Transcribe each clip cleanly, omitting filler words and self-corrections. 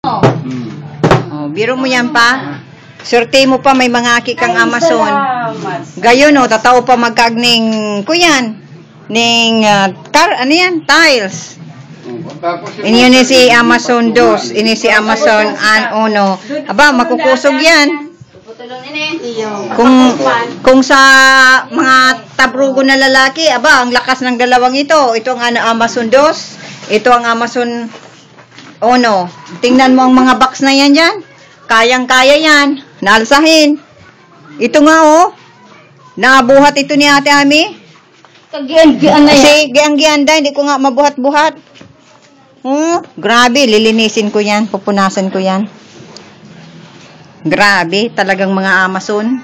Oh, biro mo yan pa. Surte mo pa, may mga aki kang Amazon. Gayon, oh, tatao pa magkagning, kuyan. Ning, ano yan? Tiles. Ini ni si Amazon 2. Ini si Amazon 1. Aba, makukusog yan. Kung sa mga tabrugo na lalaki, aba, ang lakas ng dalawang ito. Ito ang Amazon 2. Ito ang Amazon 1. Tingnan mo ang mga box na yan dyan. Kayang-kaya yan. Naalsahin. Ito nga, oh. Nabuhat ito ni Ate Ami. Kagian-gian na yan. Kasi giang-gianda, hindi ko nga mabuhat-buhat. Grabe, lilinisin ko yan. Pupunasan ko yan. Grabe, talagang mga Amazon.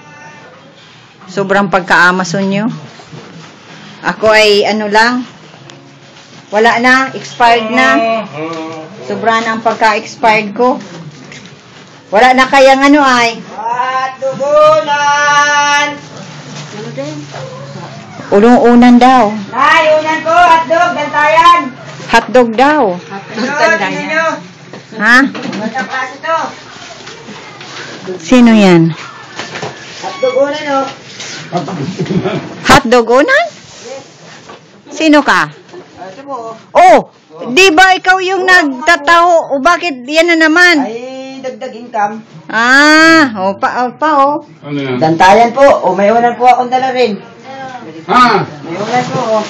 Sobrang pagka-Amazon nyo. Ako ay ano lang. Wala na, expired na. Sobra na ang pagka-expired ko. Wala na kayang ano ay. Hotdogunan! Ano din? Ulong-unan daw. Nay, unan ko, hotdog, bantayan. Hotdog daw. Hotdog, Ha? Batang klase to. Sino yan? Hotdogunan, oh. Hotdog unan? Sino ka? Ito po. Oh, di ba ikaw yung nagtataho? O bakit yan na naman? Ay, dagdag income. Ah, oh. Ano yan? Dantayan po. O, may unan po akong dala rin. Ha? May unan po, oh.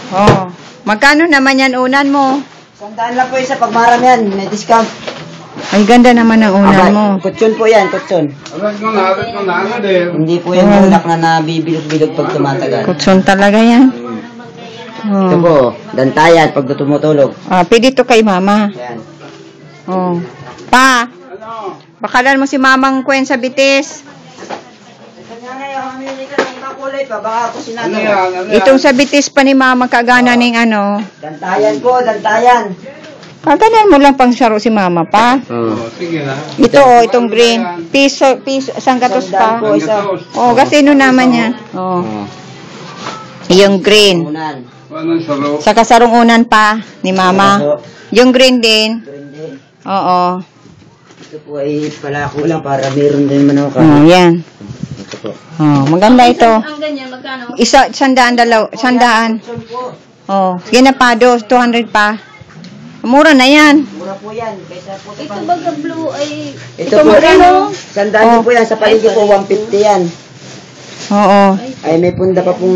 Oh, magkano naman yan unan mo? 100 lang po isa pag maramihan. May discount. Ay, ganda naman ang unan mo. Kutsun po yan, kutsun. Alat ko na ano din. Hindi po yan bulak na nabibilog-bilog pag tumatagal. Kutson talaga yan. Ito Oh. po, dantayan pag tumutulog. Ah, pwede to kay mama. Yan. Oh. Pa, Ano? bakalan mo si mamang Kwen sa bitis. Kanya ngayon, mamili ka ng kakulay pa, baka ako Ano sinagawa. yan? Ano yan? Itong sa bitis pa ni mama kagana ning ano. Dantayan po, dantayan. Kagalan mo lang pang saro si mama pa. Oh, sige na. Ito oh, itong green. Piso, isang gatos pa. Po, isa. Oh, gasino naman yan. Oh. Yung green. Unan. Anong saro? Sa kasarungunan pa ni mama. Yung green din. Green. Oo. Ito po ay palako lang para meron din manok. Oh, yan. Ito po. Oh, maganda ito. Ang ganyan, magkano? Sandaan. Kutsun po. Oh, sige na pa, 200 pa. Mura na yan. Mura po yan. Kaysa po Ito baga blue ay... Ito po magkano? Sandaan po yan. Sa paligid po, 150 yan. Oo. Ay, may punda pa pong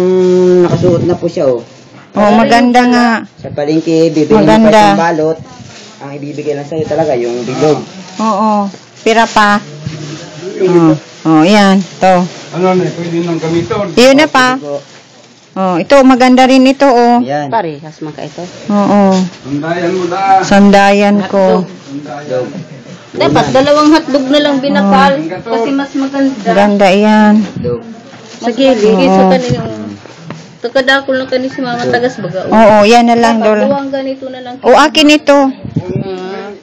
nakasuot na po siya, oh. Oh, maganda nga. Sa palengke, bibili mo pa Maganda. yung balot. Ang ibibigay lang sa'yo talaga, yung bilog. Oo. Pira pa. Oh, yan. To. Ano na? Pwede nang gamiton. Yun na pa. Oh, ito maganda rin ito, oh. Yan. Parehas man ka ito. Oo. Sandayan mo na. Sandayan ko. Sandayan. Dapat dalawang hotdog na lang binakal. Kasi mas maganda. Ganda yan. Dog. Sa gilid. Kaysa kanilang... Takadakol lang kani si mama tagas baga. Oo, yan na lang, Dol. Dalawang ganito na lang. O, akin ito.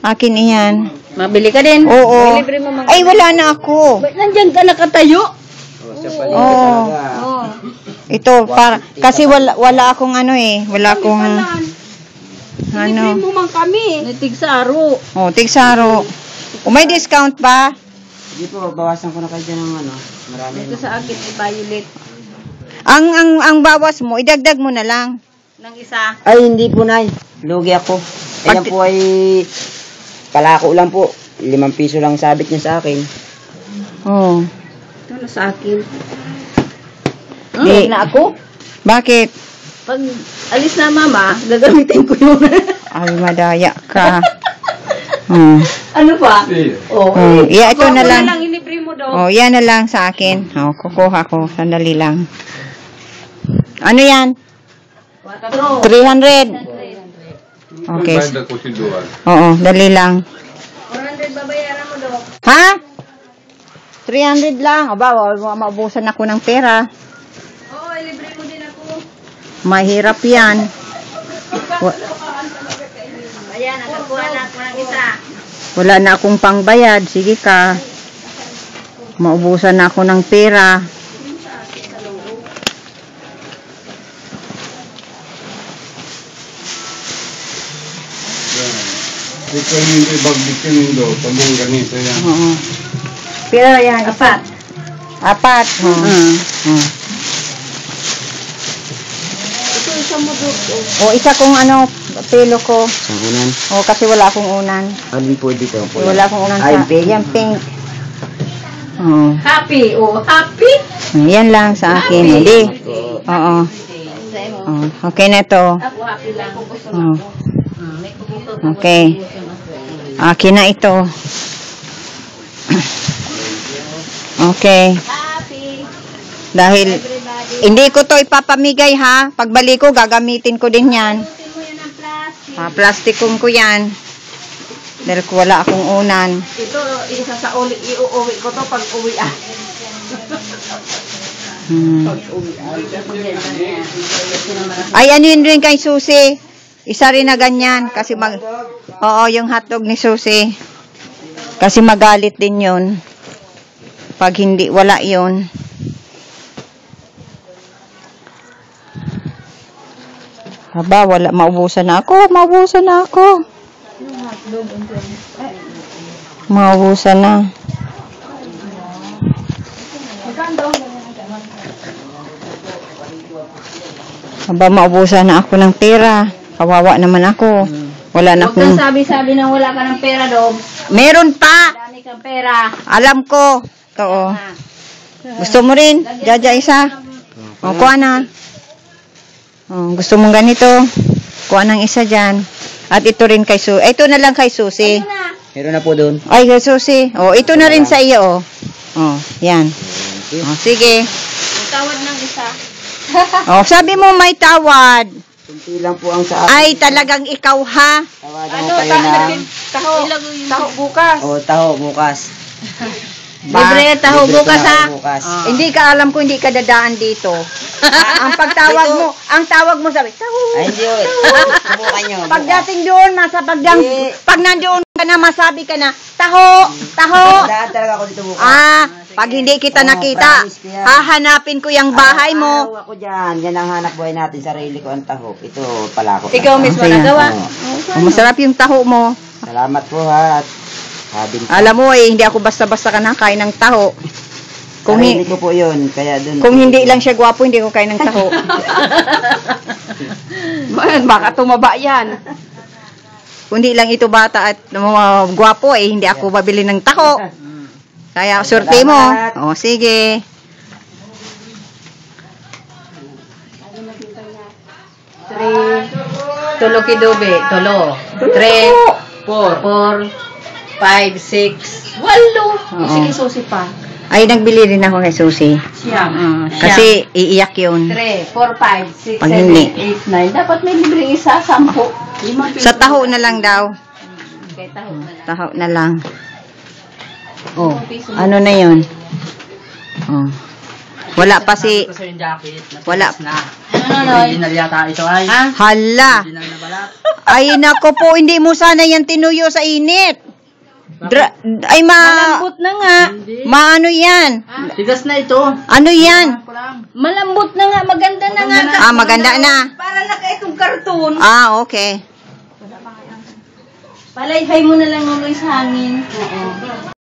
Akin iyan. Mabili ka din. Oo. Libre mo mga... Ay, wala na ako. Ba't nandyan ka nakatayo? Oh, sa palengke Oo. talaga. Oo. Ito, para, kasi wala akong ano eh. Wala akong, ano. Libre mo man kami. Natig sa aro. Oh, tigsaro. O, may discount ba? Hindi po, bawasan ko na kayo dyan ng ano. Marami Ito sa akin ay violet. Ang bawas mo, idagdag mo na lang. Nang isa. Ay, hindi po, Nay. Lugi ako. Ayan po ay palako lang po. 5 piso lang sabit niya sa akin. Oh. Ito na sa akin. Di- Na ako. Bakit? Pag alis na mama, gagamitin ko yun. Ay, madaya ka. Hmm. Ano pa? Oh. Oh, yeah, ito na Ako lang. ilibre mo daw. Oh, yan na lang sa akin. Oh, kukuha ko. Sandali lang. Ano yan? 300. Okay. Bayad ako si Duan. Oo, dali lang. 400 babayaran mo daw. Ha? 300 lang. Aba, maubusan ako ng pera. Oo, ilibre mo din ako. Mahirap yan. Ayan, nakakuha na ako ng isa. Wala na akong pangbayad. Sige ka. Maubusan na ako ng pera. Bituin yung ibang bituin do. Tabong ganito yan. Oo. Pero yan, apat. Apat. Ito isa mo doon. O, isa kong pelo ko. Isang unan. O, kasi wala akong unan. Alin po dito? Wala akong unan Ay, sa... pink. Yan, pink. Oo. Happy. Oh, happy. Yan lang sa akin. Hindi. Oo. Oo. Oh, okay na ito. Ako happy lang. Oh. May kubuto. Okay. Akin na ito. Okay. Happy. Dahil Everybody. hindi ko to ipapamigay ha. Pagbalik ko, gagamitin ko din yan. Gusto mo yan ang plastic. Plastikong ko yan. Dahil ko wala akong unan. Ito, isa sa iuuwi ko to pag uwi Ay, ano yun rin kay Susi? Isa rin na ganyan. Kasi Oo, yung hotdog ni Susi. Kasi magalit din yun. Pag hindi, wala yun. Aba, wala. Maubusan na ako. Maubusan na ako. Maubusan na. Aba, maubusan na ako ng pera. Kawawa naman ako. Wala na Huwag kang akong... sabi-sabi na wala ka ng pera, Dog. Meron pa! Dami kang pera. Alam ko. Oo. Gusto mo rin? Jaja isa. O, kuha na. O, gusto mong ganito? Kuha ng isa dyan. At ito rin kay Susi. Ito na lang kay Susi. Meron na po doon. Ay, kay Susi. O, ito na rin sa iyo. O, yan. O, sige. Yung tawad ng isa. O, sabi mo may tawad. Kunti lang po ang sa akin. Ay, talagang ikaw ha. Tawagan ko kayo ng... Taho bukas. O, taho, bukas. Libre, taho Libre ko bukas na ha. kayo bukas. Hindi ka alam ko hindi ka dadaan dito. Ang pagtawag mo, ang tawag mo sabi, tahu. Ay, hindi yun. Subukan nyo. Pagdating doon, pag nandoon ka na, masabi ka na, taho, taho. Daan talaga ako dito bukas. Pag hindi kita nakita, promise ko yan. hahanapin ko yung bahay mo. Araw ako dyan. Yan ang hanap buhay natin. Sarili ko ang taho. Ito pala ako. Ikaw mismo Sige. nagawa. Masarap yung taho mo. Salamat po ha. At habing Alam mo hindi ako basta-basta ka nakain ng taho. Kung, sarili ko po yun. Kaya dun. kung hindi lang siya gwapo, hindi ko kain ng taho. Baka tumaba yan. Kung hindi lang ito bata at gwapo, hindi ako babili ng taho. Kaya, surte mo. O, sige. Tulo kidobe. Tulo. 3, 4, 5, 6, 8. Sige, susi pa. Ay, nagbili rin ako kay Susi. Siyam. Kasi, iiyak yun. 3, 4, 5, 6, Pag hindi. 7, 8, 9. Dapat may libreng isa, 10. Sa taho na lang daw. Okay, taho na lang. Taho na lang. Oh, ano na yun? Oh. Wala pa si... Ito sa yung jacket. Wala. Na. Ano, Original yata ito ay. Hala! Original na balat. Ay, nako po, hindi mo sana yan tinuyo sa init. Ay, Malambot na nga. maano yan? Tigas na ito. Ano yan? Malambot na nga. Maganda na nga. Maganda na. Para na ka itong karton. Okay. Palayhay mo na lang ng sa hangin. Oo.